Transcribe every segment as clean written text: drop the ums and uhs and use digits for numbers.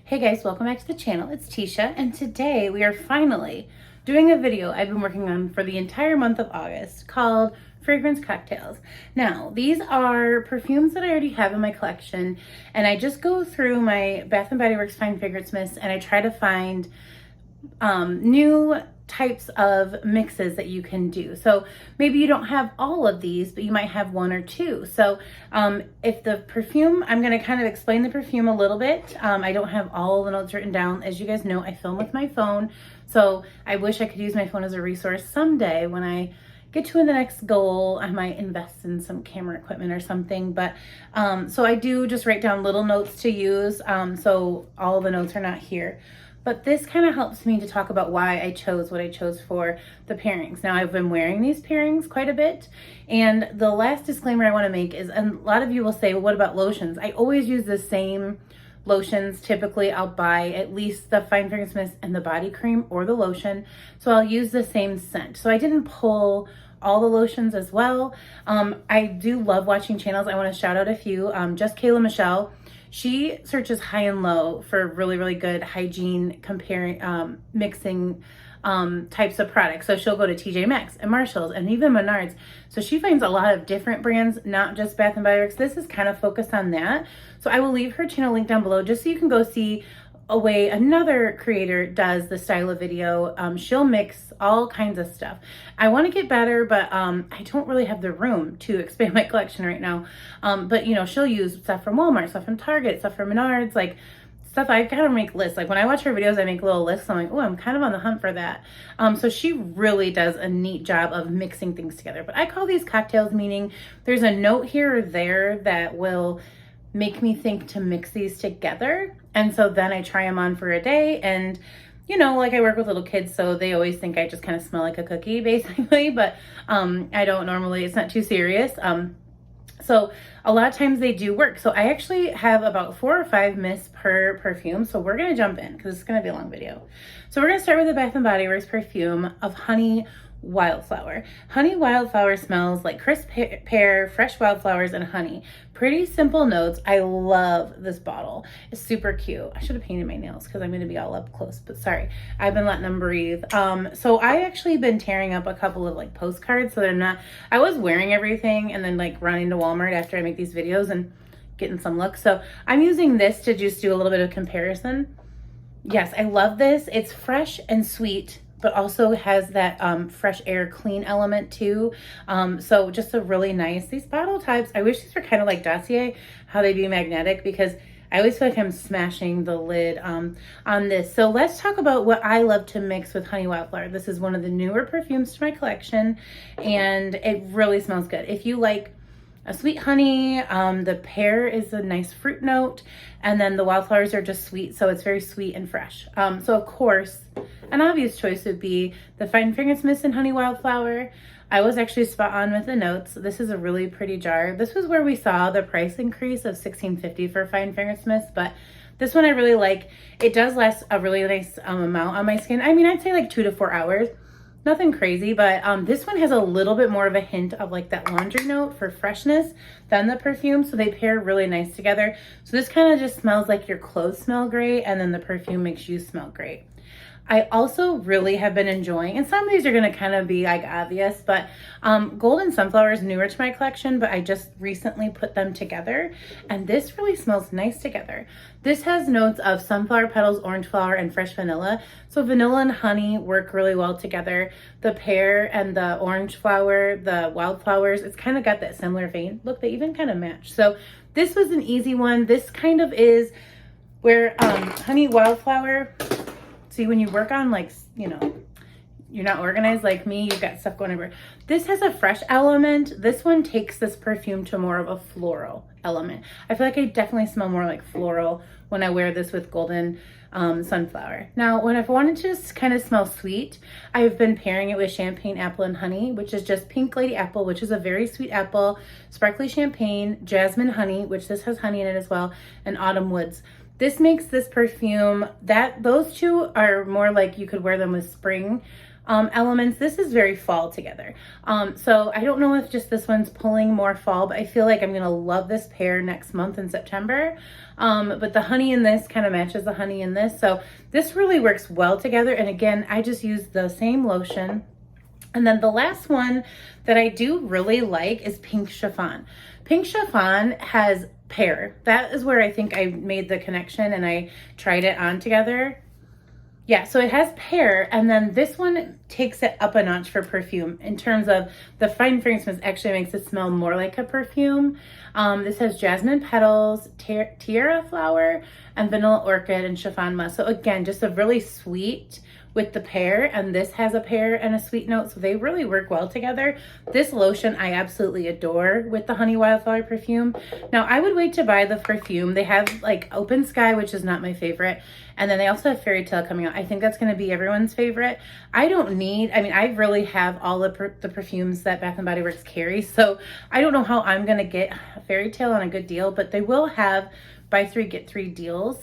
Hey guys, welcome back to the channel. It's Teesha, and today we are finally doing a video I've been working on for the entire month of August called Fragrance Cocktails. Now, these are perfumes that I already have in my collection, and I just go through my Bath & Body Works Fine Fragrance Mist and I try to find new types of mixes that you can do. So maybe you don't have all of these, but you might have one or two. So if the perfume, I'm going to kind of explain the perfume a little bit. I don't have all the notes written down. As you guys know, I film with my phone. So I wish I could use my phone as a resource someday. When I get to the next goal, I might invest in some camera equipment or something. But so I do just write down little notes to use. So all the notes are not here. But this kind of helps me to talk about why I chose what I chose for the pairings. Now, I've been wearing these pairings quite a bit. And the last disclaimer I want to make is, and a lot of you will say, well, what about lotions? I always use the same lotions. Typically, I'll buy at least the Fine Fragrance Mist and the body cream or the lotion. So I'll use the same scent. So I didn't pull all the lotions as well. I do love watching channels. I want to shout out a few. Just Kayla Michelle. She searches high and low for really, really good hygiene comparing, mixing types of products. So she'll go to TJ Maxx and Marshalls and even Menards. So she finds a lot of different brands, not just Bath & Body Works. This is kind of focused on that. So I will leave her channel link down below just so you can go see a way another creator does the style of video. She'll mix all kinds of stuff. I want to get better, but I don't really have the room to expand my collection right now. But you know, she'll use stuff from Walmart, stuff from Target, stuff from Menards, like stuff. I've got to make lists. Like when I watch her videos, I make little lists. I'm like, oh, I'm kind of on the hunt for that. So she really does a neat job of mixing things together. But I call these cocktails, meaning there's a note here or there that will make me think to mix these together. And so then I try them on for a day, and you know, like I work with little kids, so they always think I just kind of smell like a cookie basically, but I don't normally, it's not too serious. So a lot of times they do work. So I actually have about 4 or 5 mists per perfume. So we're gonna jump in because it's gonna be a long video. So we're gonna start with the Bath & Body Works perfume of Honey Wildflower. Honey Wildflower smells like crisp pear, fresh wildflowers, and honey. Pretty simple notes. I love this bottle. It's super cute. I should have painted my nails because I'm going to be all up close, but sorry. I've been letting them breathe. So I actually been tearing up a couple of like postcards so they're not, I was wearing everything and then like running to Walmart after I make these videos and getting some looks. So I'm using this to just do a little bit of comparison. Yes, I love this. It's fresh and sweet, but also has that fresh air clean element too. So just a really nice, these bottle types, I wish these were kind of like Dossier, how they be magnetic, because I always feel like I'm smashing the lid on this. So let's talk about what I love to mix with Honey Wildflower. This is one of the newer perfumes to my collection, and it really smells good. If you like a sweet honey, the pear is a nice fruit note, and then the wildflowers are just sweet, so it's very sweet and fresh. So of course, an obvious choice would be the Fine Fragrance Mist and Honey Wildflower. I was actually spot on with the notes. This is a really pretty jar. This was where we saw the price increase of $16.50 for Fine Fragrance Mist, but this one I really like. It does last a really nice amount on my skin. I mean, I'd say like 2 to 4 hours. Nothing crazy, but this one has a little bit more of a hint of like that laundry note for freshness than the perfume. So they pair really nice together. So this kind of just smells like your clothes smell great, and then the perfume makes you smell great. I also really have been enjoying, and some of these are going to kind of be like obvious, but Golden Sunflower is newer to my collection, but I just recently put them together, and this really smells nice together. This has notes of sunflower petals, orange flower, and fresh vanilla. So vanilla and honey work really well together. The pear and the orange flower, the wildflowers, it's kind of got that similar vein. Look, they even kind of match. So this was an easy one. This kind of is where Honey Wildflower, see, when you work on like, you know, you're not organized like me, you've got stuff going everywhere. This has a fresh element. This one takes this perfume to more of a floral element. I feel like I definitely smell more like floral when I wear this with Golden Sunflower. Now, when I've wanted to just kind of smell sweet, I've been pairing it with Champagne Apple and Honey, which is just Pink Lady Apple, which is a very sweet apple, Sparkly Champagne, Jasmine Honey, which this has honey in it as well, and Autumn Woods. This makes this perfume, those two are more like you could wear them with spring elements. This is very fall together. So I don't know if just this one's pulling more fall, but I feel like I'm going to love this pair next month in September. But the honey in this kind of matches the honey in this. So this really works well together. And again, I just use the same lotion. And then the last one that I do really like is Pink Chiffon. Pink Chiffon has pear. That is where I think I made the connection and I tried it on together. Yeah, so it has pear, and then this one takes it up a notch for perfume in terms of the fine fragrance mist actually makes it smell more like a perfume. This has jasmine petals, tiara flower, and vanilla orchid and chiffon musk. So again, just a really sweet with the pear, and this has a pear and a sweet note, so they really work well together. This lotion I absolutely adore with the Honey Wildflower perfume. Now I would wait to buy the perfume. They have like Open Sky, which is not my favorite, and then they also have Fairy Tale coming out. I think that's going to be everyone's favorite. I really have all the perfumes that Bath & Body Works carries, so I don't know how I'm going to get Fairy Tale on a good deal, but they will have buy 3 get 3 deals.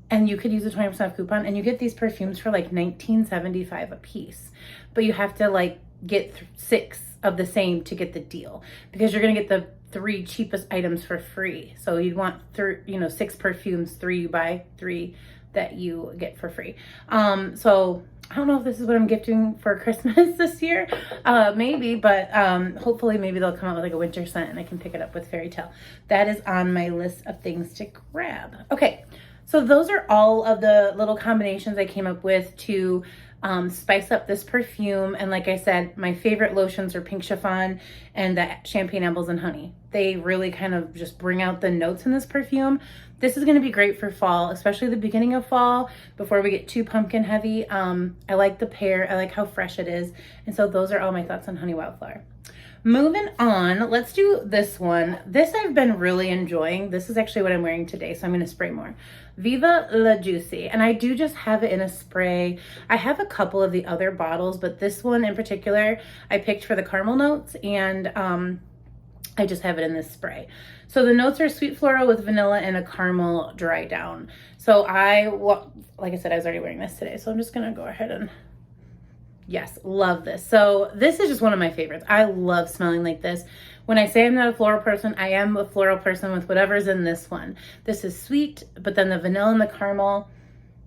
And you could use a 20% off coupon, and you get these perfumes for like $19.75 a piece. But you have to like get 6 of the same to get the deal, because you're gonna get the 3 cheapest items for free. So you'd want 6 perfumes, 3 you buy, 3 that you get for free. So I don't know if this is what I'm gifting for Christmas this year, maybe, but hopefully maybe they'll come out with like a winter scent and I can pick it up with Fairy Tale. That is on my list of things to grab. Okay. So those are all of the little combinations I came up with to spice up this perfume. And like I said, my favorite lotions are Pink Chiffon and the Champagne Apples and Honey. They really kind of just bring out the notes in this perfume. This is going to be great for fall, especially the beginning of fall before we get too pumpkin heavy. I like the pear. I like how fresh it is. And so those are all my thoughts on Honey Wildflower. Moving on, let's do this one. This I've been really enjoying. This is actually what I'm wearing today, so I'm going to spray more. Viva La Juicy, and I do just have it in a spray. I have a couple of the other bottles, but this one in particular I picked for the caramel notes, and I just have it in this spray. So the notes are sweet floral with vanilla and a caramel dry down. So like I said, I was already wearing this today, so I'm just going to go ahead and yes, love this. So this is just one of my favorites. I love smelling like this. When I say I'm not a floral person, I am a floral person with whatever's in this one. This is sweet, but then the vanilla and the caramel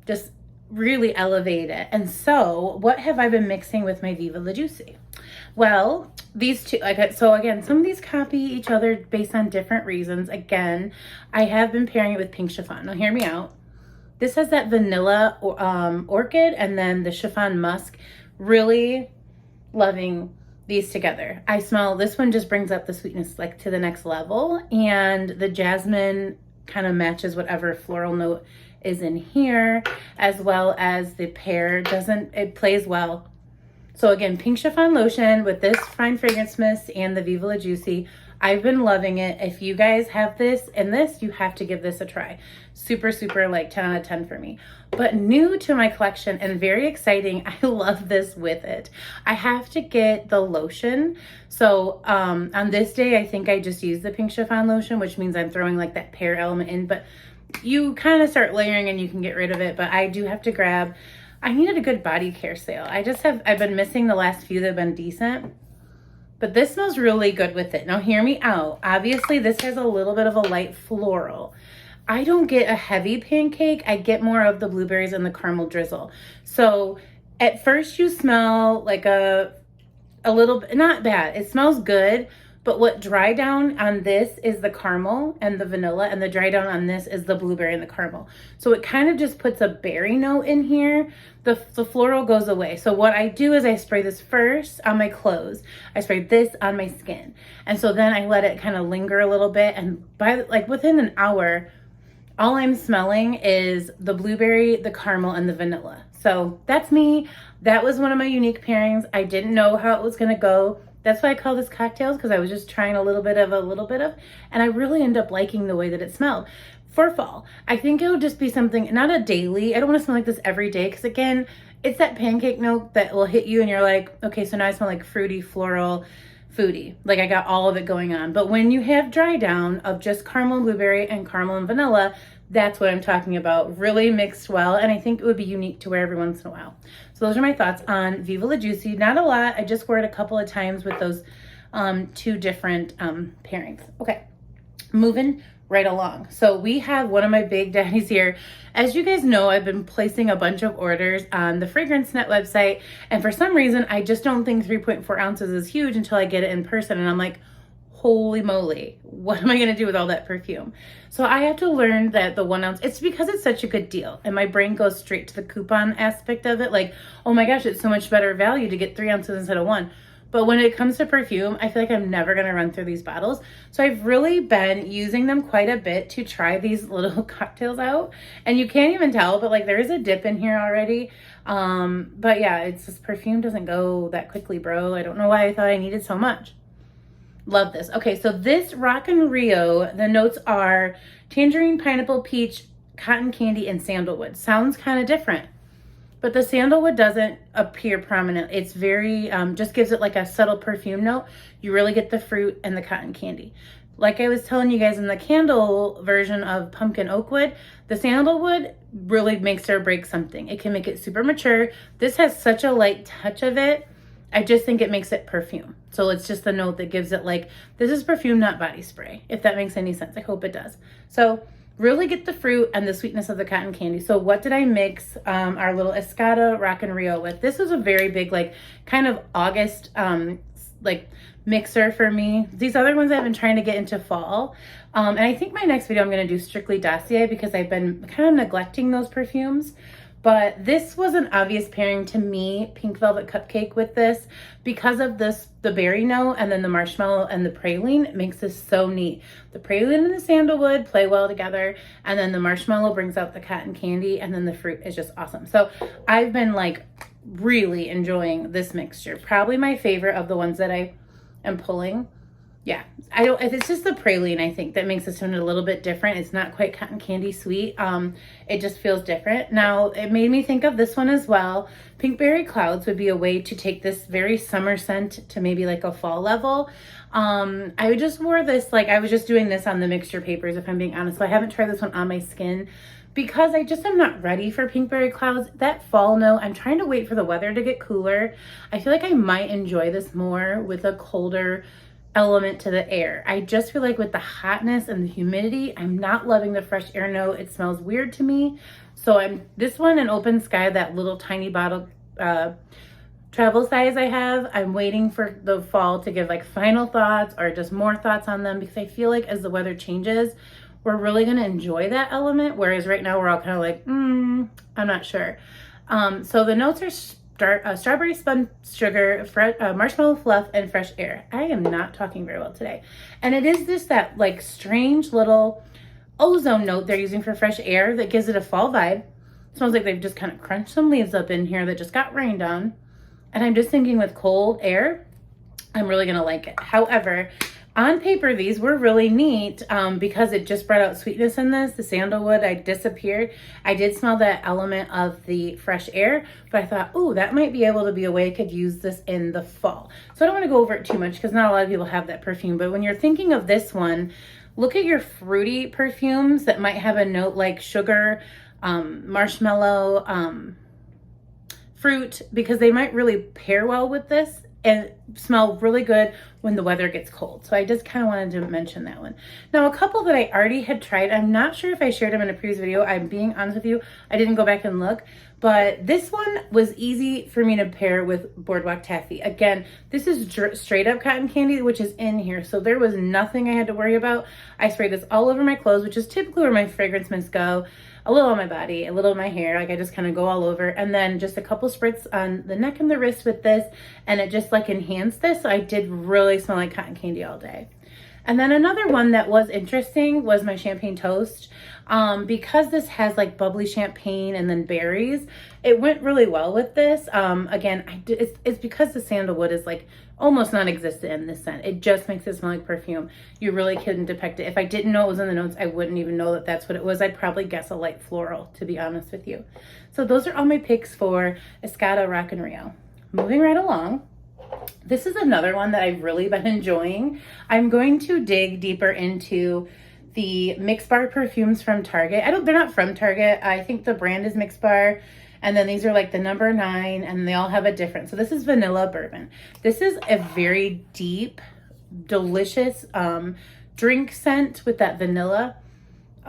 just really elevate it. And so what have I been mixing with my Viva La Juicy? Well, these two, so again, some of these copy each other based on different reasons. Again, I have been pairing it with Pink Chiffon. Now hear me out. This has that vanilla orchid and then the chiffon musk. Really loving these together. I smell, this one just brings up the sweetness like to the next level, and the jasmine kind of matches whatever floral note is in here, as well as the pear it plays well. So again, Pink Chiffon lotion with this fine fragrance mist and the Viva La Juicy. I've been loving it. If you guys have this and this, you have to give this a try. Super, super like 10 out of 10 for me. But new to my collection and very exciting, I love this with it. I have to get the lotion. So on this day, I think I just used the Pink Chiffon lotion, which means I'm throwing like that pear element in, but you kind of start layering and you can get rid of it. But I do have to grab, I needed a good body care sale. I've been missing the last few that have been decent. But this smells really good with it. Now hear me out. Obviously this has a little bit of a light floral. I don't get a heavy pancake. I get more of the blueberries and the caramel drizzle. So at first you smell like a little bit, not bad. It smells good. But what dry down on this is the caramel and the vanilla, and the dry down on this is the blueberry and the caramel. So it kind of just puts a berry note in here. The floral goes away. So what I do is I spray this first on my clothes. I spray this on my skin. And so then I let it kind of linger a little bit. And by like within an hour, all I'm smelling is the blueberry, the caramel, and the vanilla. So that's me. That was one of my unique pairings. I didn't know how it was going to go. That's why I call this cocktails, because I was just trying a little bit of, and I really end up liking the way that it smelled. For fall, I think it would just be something, not a daily, I don't want to smell like this every day, because again, it's that pancake note that will hit you and you're like, okay, so now I smell like fruity, floral, foodie. Like I got all of it going on. But when you have dry down of just caramel and blueberry and caramel and vanilla, That's what I'm talking about. Really mixed well, and I think it would be unique to wear every once in a while. So those are my thoughts on Viva La Juicy. Not a lot. I just wore it a couple of times with those two different pairings. Okay, moving right along. So we have one of my big daddies here. As you guys know, I've been placing a bunch of orders on the Fragrance Net website, and for some reason, I just don't think 3.4 ounces is huge until I get it in person, and I'm like, holy moly, what am I going to do with all that perfume? So I have to learn that the 1 ounce, it's because it's such a good deal. And my brain goes straight to the coupon aspect of it. Like, oh my gosh, it's so much better value to get 3 ounces instead of 1. But when it comes to perfume, I feel like I'm never going to run through these bottles. So I've really been using them quite a bit to try these little cocktails out. And you can't even tell, but like there is a dip in here already. But yeah, it's just perfume doesn't go that quickly, bro. I don't know why I thought I needed so much. Love this. Okay, so this Rockin' Rio, the notes are tangerine, pineapple, peach, cotton candy, and sandalwood. Sounds kind of different, but the sandalwood doesn't appear prominent. It's very, just gives it like a subtle perfume note. You really get the fruit and the cotton candy. Like I was telling you guys in the candle version of Pumpkin Oakwood, the sandalwood really makes or breaks something. It can make it super mature. This has such a light touch of it. I just think it makes it perfume. So it's just the note that gives it like, this is perfume, not body spray, if that makes any sense. I hope it does. So really get the fruit and the sweetness of the cotton candy. So what did I mix our little Escada Rockin' Rio with? This was a very big, like kind of August, like mixer for me. These other ones I've been trying to get into fall. And I think my next video I'm going to do strictly Dossier because I've been kind of neglecting those perfumes. But this was an obvious pairing to me, Pink Velvet Cupcake with this, because of this, the berry note and then the marshmallow and the praline makes this so neat. The praline and the sandalwood play well together, and then the marshmallow brings out the cotton candy, and then the fruit is just awesome. So I've been like really enjoying this mixture. Probably my favorite of the ones that I am pulling. Yeah, it's just the praline, I think, that makes this one a little bit different. It's not quite cotton candy sweet. It just feels different. Now, it made me think of this one as well. Pinkberry Clouds would be a way to take this very summer scent to maybe like a fall level. I just wore this, like I was just doing this on the mixture papers, if I'm being honest. So I haven't tried this one on my skin because I just am not ready for Pinkberry Clouds. That fall note, I'm trying to wait for the weather to get cooler. I feel like I might enjoy this more with a colder element to the air. I just feel like with the hotness and the humidity, I'm not loving the fresh air note. It smells weird to me. So this one in Open Sky, that little tiny bottle travel size I have, I'm waiting for the fall to give like final thoughts or just more thoughts on them, because I feel like as the weather changes, we're really going to enjoy that element. Whereas right now we're all kind of like, I'm not sure. So the notes are strawberry spun sugar, marshmallow fluff, and fresh air. I am not talking very well today. And it is that like strange little ozone note they're using for fresh air that gives it a fall vibe. It smells like they've just kind of crunched some leaves up in here that just got rained on. And I'm just thinking with cold air, I'm really going to like it. However, on paper, these were really neat because it just brought out sweetness in this. The sandalwood, I disappeared. I did smell that element of the fresh air, but I thought, oh, that might be able to be a way I could use this in the fall. So I don't want to go over it too much because not a lot of people have that perfume. But when you're thinking of this one, look at your fruity perfumes that might have a note like sugar, marshmallow, fruit, because they might really pair well with this and smell really good when the weather gets cold. So I just kind of wanted to mention that one. Now, a couple that I already had tried, I'm not sure if I shared them in a previous video. I'm being honest with you, I didn't go back and look, but this one was easy for me to pair with Boardwalk Taffy. Again, this is straight up cotton candy, which is in here, so there was nothing I had to worry about. I sprayed this all over my clothes, which is typically where my fragrance mints go. A little on my body, a little on my hair, like I just kind of go all over, and then just a couple spritz on the neck and the wrist with this, and it just like enhanced this. So I did really smell like cotton candy all day. And then another one that was interesting was my champagne toast. Because this has like bubbly champagne and then berries, it went really well with this. Again, it's because the sandalwood is like almost non-existent in this scent. It just makes it smell like perfume. You really couldn't depict it. If I didn't know it was in the notes, I wouldn't even know that that's what it was. I'd probably guess a light floral, to be honest with you. So those are all my picks for Escada Rockin' Rio. Moving right along. This is another one that I've really been enjoying. I'm going to dig deeper into the Mix Bar perfumes from Target. They're not from Target. I think the brand is Mix Bar. And then these are like the number 9, and they all have a different. So this is vanilla bourbon. This is a very deep, delicious drink scent with that vanilla.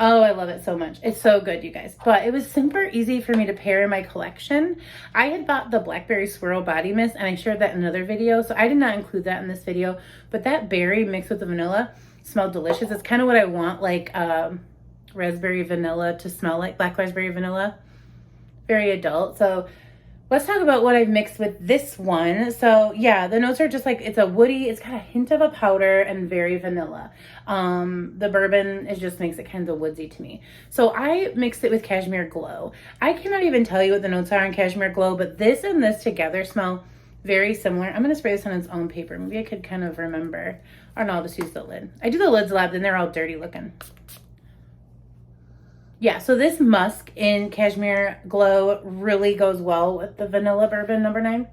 Oh, I love it so much. It's so good, you guys. But it was super easy for me to pair in my collection. I had bought the Blackberry Swirl Body Mist, and I shared that in another video. So I did not include that in this video. But that berry mixed with the vanilla smelled delicious. It's kind of what I want, like raspberry vanilla to smell like, black raspberry vanilla. Very adult. So let's talk about what I've mixed with this one. So yeah, the notes are just like, it's a woody, it's got a hint of a powder and very vanilla. The bourbon just makes it kind of woodsy to me. So I mixed it with Cashmere Glow. I cannot even tell you what the notes are on Cashmere Glow, but this and this together smell very similar. I'm going to spray this on its own paper. Maybe I could kind of remember. Or no, I'll just use the lid. I do the lids a lot, then they're all dirty looking. Yeah, so this musk in Cashmere Glow really goes well with the vanilla bourbon number 9.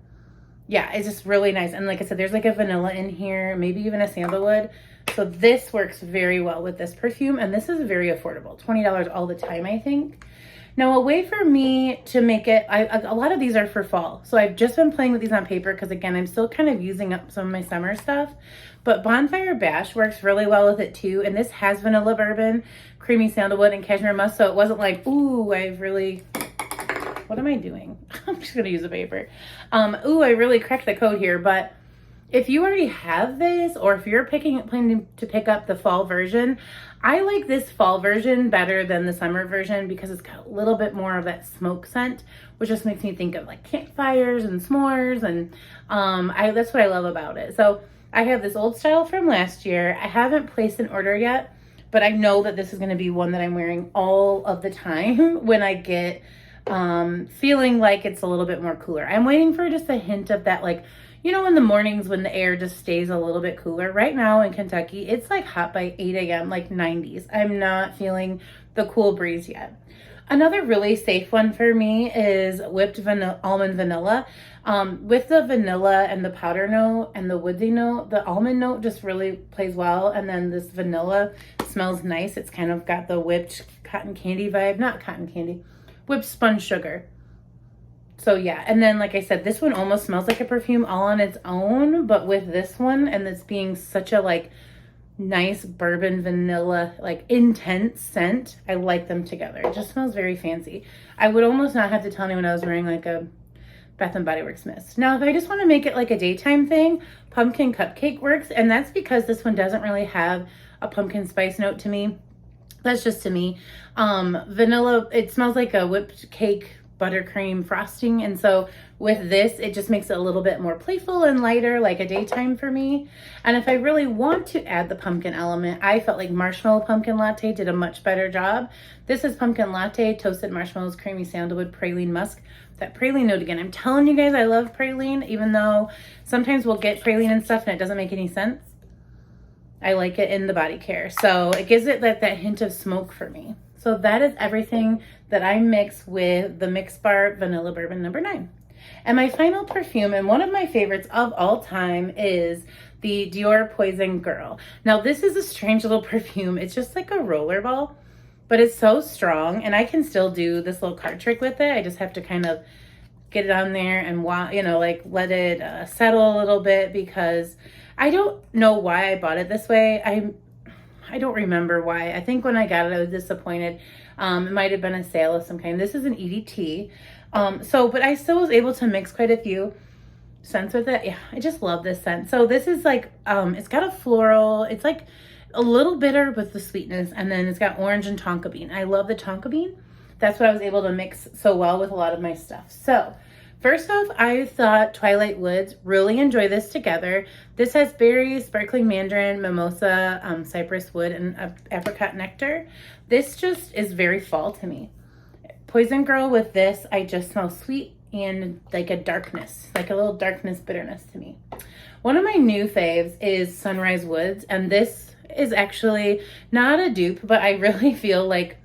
Yeah, it's just really nice. And like I said, there's like a vanilla in here, maybe even a sandalwood. So this works very well with this perfume. And this is very affordable, $20 all the time, I think. Now, a way for me to make it, a lot of these are for fall. So I've just been playing with these on paper because, again, I'm still kind of using up some of my summer stuff. But Bonfire Bash works really well with it, too. And this has vanilla bourbon, creamy sandalwood, and cashmere musk. So it wasn't like, ooh, I've really... What am I doing? I'm just going to use a paper. Ooh, I really cracked the code here. But if you already have this, or if you're planning to pick up the fall version, I like this fall version better than the summer version because it's got a little bit more of that smoke scent, which just makes me think of like campfires and s'mores, and that's what I love about it. So I have this old style from last year. I haven't placed an order yet, but I know that this is going to be one that I'm wearing all of the time when I get feeling like it's a little bit more cooler. I'm waiting for just a hint of that, like, you know, in the mornings when the air just stays a little bit cooler. Right now in Kentucky, it's like hot by 8 a.m., like 90s. I'm not feeling the cool breeze yet. Another really safe one for me is whipped almond vanilla. With the vanilla and the powder note and the woodsy note, the almond note just really plays well. And then this vanilla smells nice. It's kind of got the whipped cotton candy vibe, not cotton candy, whipped sponge sugar. So yeah, and then like I said, this one almost smells like a perfume all on its own, but with this one and this being such a like nice bourbon vanilla, like intense scent, I like them together. It just smells very fancy. I would almost not have to tell anyone I was wearing like a Bath & Body Works mist. Now, if I just want to make it like a daytime thing, pumpkin cupcake works, and that's because this one doesn't really have a pumpkin spice note to me. That's just to me. Vanilla, it smells like a whipped cake buttercream frosting, and so with this it just makes it a little bit more playful and lighter, like a daytime for me. And if I really want to add the pumpkin element, I felt like marshmallow pumpkin latte did a much better job. This is pumpkin latte, toasted marshmallows, creamy sandalwood, praline musk. That praline note again, I'm telling you guys, I love praline, even though sometimes we'll get praline and stuff and it doesn't make any sense. I like it in the body care, so it gives it that hint of smoke for me. So that is everything that I mix with the Mix Bar Vanilla Bourbon number 9. And my final perfume, and one of my favorites of all time, is the Dior Poison Girl. Now this is a strange little perfume. It's just like a roller ball, but it's so strong, and I can still do this little card trick with it. I just have to kind of get it on there and, you know, like let it settle a little bit, because I don't know why I bought it this way. I don't remember why. I think when I got it, I was disappointed. It might have been a sale of some kind. This is an EDT. But I still was able to mix quite a few scents with it. Yeah, I just love this scent. So this is like, it's got a floral, it's like a little bitter with the sweetness, and then it's got orange and tonka bean. I love the tonka bean. That's what I was able to mix so well with a lot of my stuff. So first off, I thought Twilight Woods, really enjoy this together. This has berries, sparkling mandarin, mimosa, cypress wood, and apricot nectar. This just is very fall to me. Poison Girl with this, I just smell sweet and like a darkness, like a little darkness, bitterness to me. One of my new faves is Sunrise Woods, and this is actually not a dupe, but I really feel like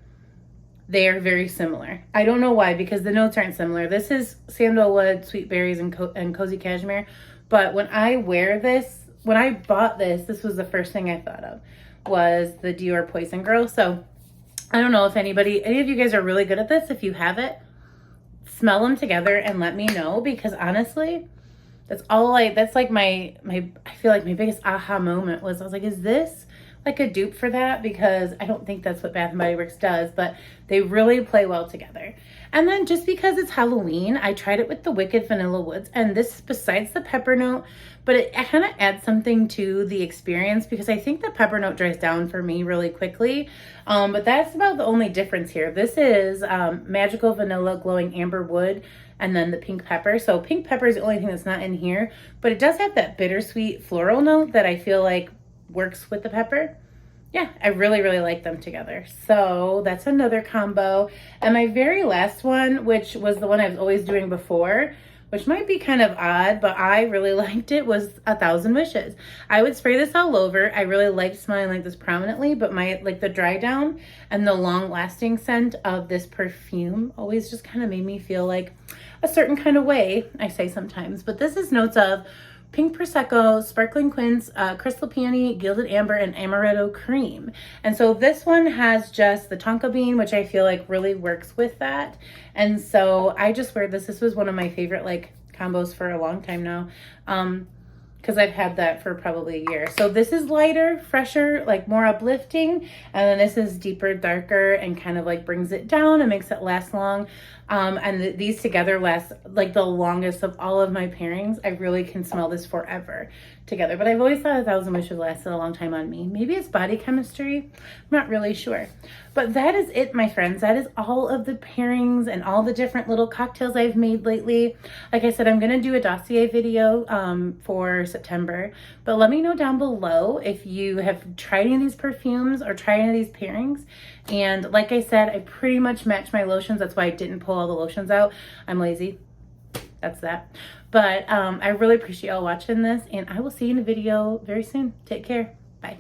they are very similar. I don't know why, because the notes aren't similar. This is sandalwood, sweet berries, and cozy cashmere. But when I wear this, when I bought this, this was the first thing I thought of. was the Dior Poison Girl. So I don't know if any of you guys are really good at this. If you have it, smell them together and let me know, because honestly, that's like my I feel like my biggest aha moment was, I was like, is this like a dupe for that? Because I don't think that's what Bath & Body Works does, but they really play well together. And then just because it's Halloween, I tried it with the Wicked Vanilla Woods, and this, besides the pepper note, but it kind of adds something to the experience, because I think the pepper note dries down for me really quickly. But that's about the only difference here. This is Magical Vanilla Glowing Amber Wood, and then the pink pepper. So pink pepper is the only thing that's not in here, but it does have that bittersweet floral note that I feel like works with the pepper. Yeah, I really, really like them together. So that's another combo. And my very last one, which was the one I was always doing before, which might be kind of odd, but I really liked it, was 1,000 Wishes. I would spray this all over. I really liked smelling like this prominently, but the dry down and the long lasting scent of this perfume always just kind of made me feel like a certain kind of way, I say sometimes. But this is notes of pink Prosecco, sparkling quince, crystal peony, gilded amber, and amaretto cream. And so this one has just the tonka bean, which I feel like really works with that. And so I just wear this. This was one of my favorite like combos for a long time now, because I've had that for probably a year. So this is lighter, fresher, like more uplifting, and then this is deeper, darker, and kind of like brings it down and makes it last long. And these together last like the longest of all of my pairings. I really can smell this forever together. But I've always thought 1,000 Wishes lasted a long time on me. Maybe it's body chemistry. I'm not really sure. But that is it, my friends. That is all of the pairings and all the different little cocktails I've made lately. Like I said, I'm going to do a dossier video for September. But let me know down below if you have tried any of these perfumes or tried any of these pairings. And like I said, I pretty much match my lotions. That's why I didn't pull all the lotions out. I'm lazy. That's that. But I really appreciate y'all watching this, and I will see you in a video very soon. Take care. Bye.